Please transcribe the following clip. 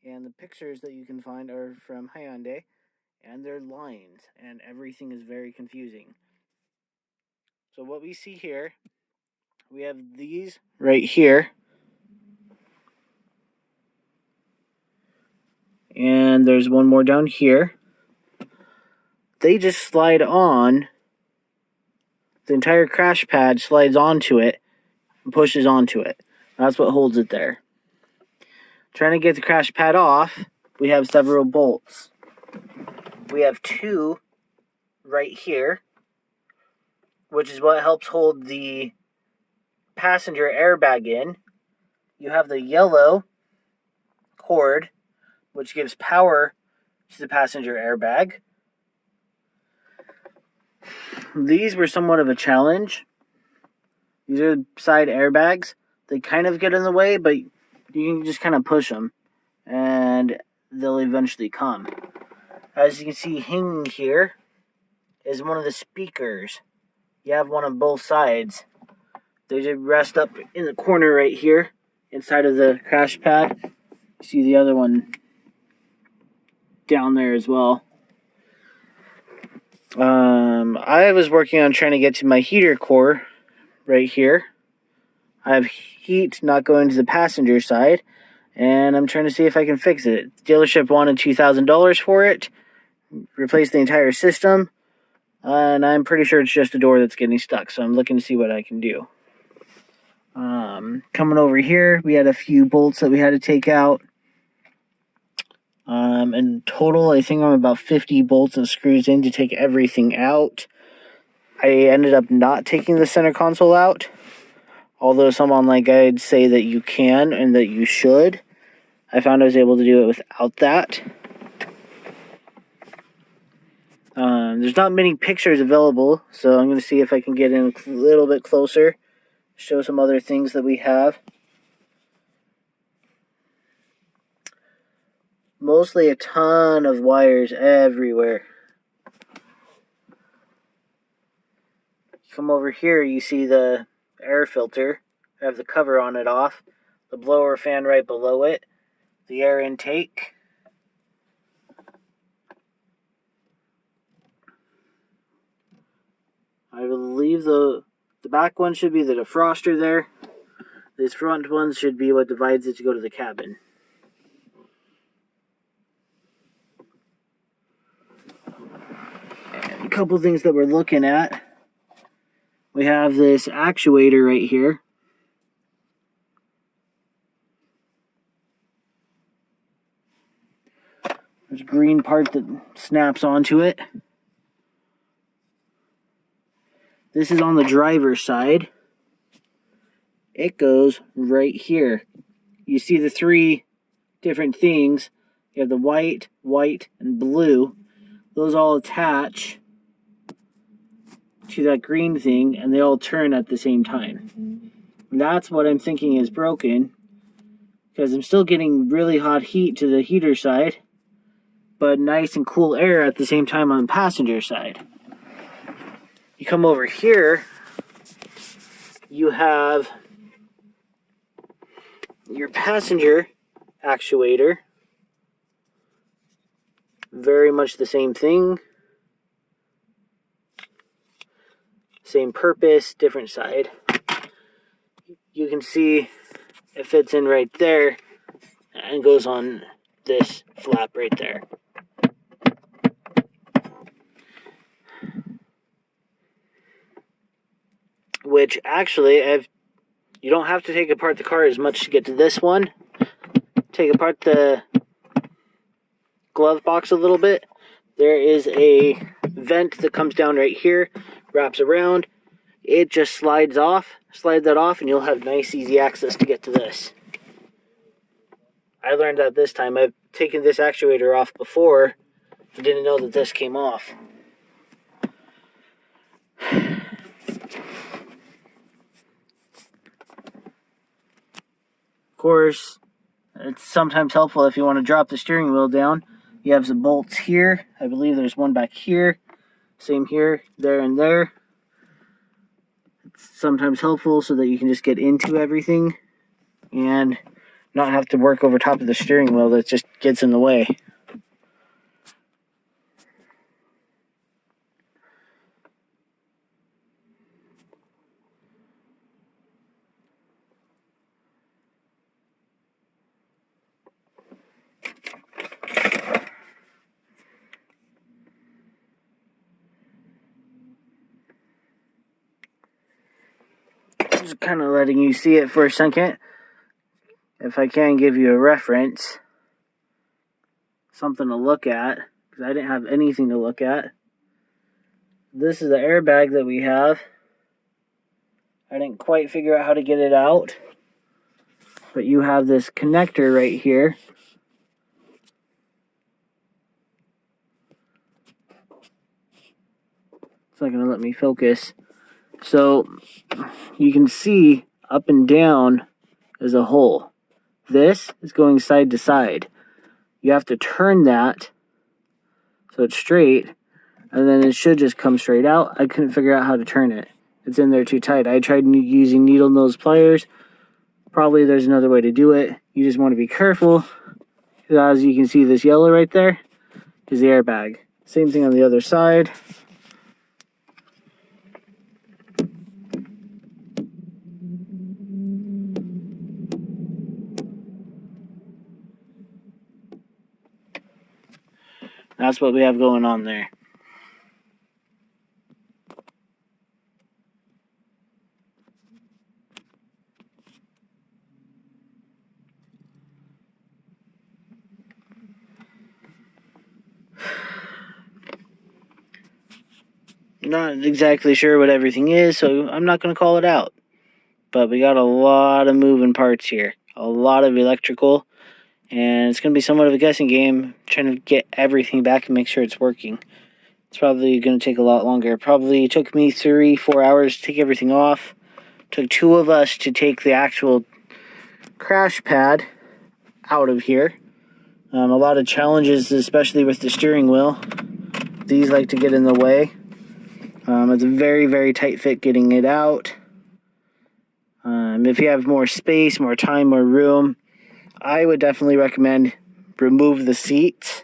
And the pictures that you can find are from Hyundai, and they're lines, and everything is very confusing. So what we see here, we have these right here, and there's one more down here. They just slide on. The entire crash pad slides onto it and pushes onto it. That's what holds it there. Trying to get the crash pad off, we have several bolts. We have two right here, which is what helps hold the passenger airbag in. You have the yellow cord, which gives power to the passenger airbag. These were somewhat of a challenge. These are side airbags. They kind of get in the way, but you can just kind of push them, and they'll eventually come. As you can see, hanging here is one of the speakers. You have one on both sides. They just rest up in the corner right here, inside of the crash pad. You see the other one down there as well. I was working on trying to get to my heater core right here. I have heat not going to the passenger side, and I'm trying to see if I can fix it. The dealership wanted $2,000 for it, replace the entire system, and I'm pretty sure it's just a door that's getting stuck, so I'm looking to see what I can do. Coming over here, we had a few bolts that we had to take out. In total, I think I'm about 50 bolts and screws in to take everything out. I ended up not taking the center console out, although some online guides say that you can and that you should. I found I was able to do it without that. There's not many pictures available, so I'm going to see if I can get in a little bit closer, show some other things that we have. Mostly a ton of wires everywhere. Come over here, you see the air filter. I have the cover on it off. The blower fan right below it. The air intake. I believe the back one should be the defroster there. These front ones should be what divides it to go to the cabin. And a couple things that we're looking at. We have this actuator right here. There's a green part that snaps onto it. This is on the driver's side. It goes right here. You see the three different things. You have the white, and blue. Those all attach to that green thing, and they all turn at the same time. And that's what I'm thinking is broken, because I'm still getting really hot heat to the heater side, but nice and cool air at the same time on the passenger side. You come over here, you have your passenger actuator. Very much the same thing. Same purpose, different side. You can see it fits in right there and goes on this flap right there. Which actually, you don't have to take apart the car as much to get to this one. Take apart the glove box a little bit. There is a vent that comes down right here, wraps around. It just slides that off, and you'll have nice, easy access to get to this. I learned that this time. I've taken this actuator off before. I didn't know that this came off. Of course, it's sometimes helpful if you want to drop the steering wheel down. You have some bolts here. I believe there's one back here. Same here, there, and there. It's sometimes helpful so that you can just get into everything and not have to work over top of the steering wheel that just gets in the way. Just kind of letting you see it for a second. If I can give you a reference, something to look at, because I didn't have anything to look at. This is the airbag that we have. I didn't quite figure out how to get it out, but you have this connector right here. It's not going to let me focus. So you can see up and down is a hole. This is going side to side. You have to turn that so it's straight, and then it should just come straight out. I couldn't figure out how to turn it. It's in there too tight. I tried using needle nose pliers. Probably there's another way to do it. You just want to be careful. As you can see, this yellow right there is the airbag. Same thing on the other side. That's what we have going on there. Not exactly sure what everything is, so I'm not going to call it out. But we got a lot of moving parts here. A lot of electrical. And it's going to be somewhat of a guessing game, trying to get everything back and make sure it's working. It's probably going to take a lot longer. It probably took me 3-4 hours to take everything off. It took 2 of us to take the actual crash pad out of here. A lot of challenges, especially with the steering wheel. These like to get in the way. It's a very, very tight fit getting it out. If you have more space, more time, more room, I would definitely recommend remove the seats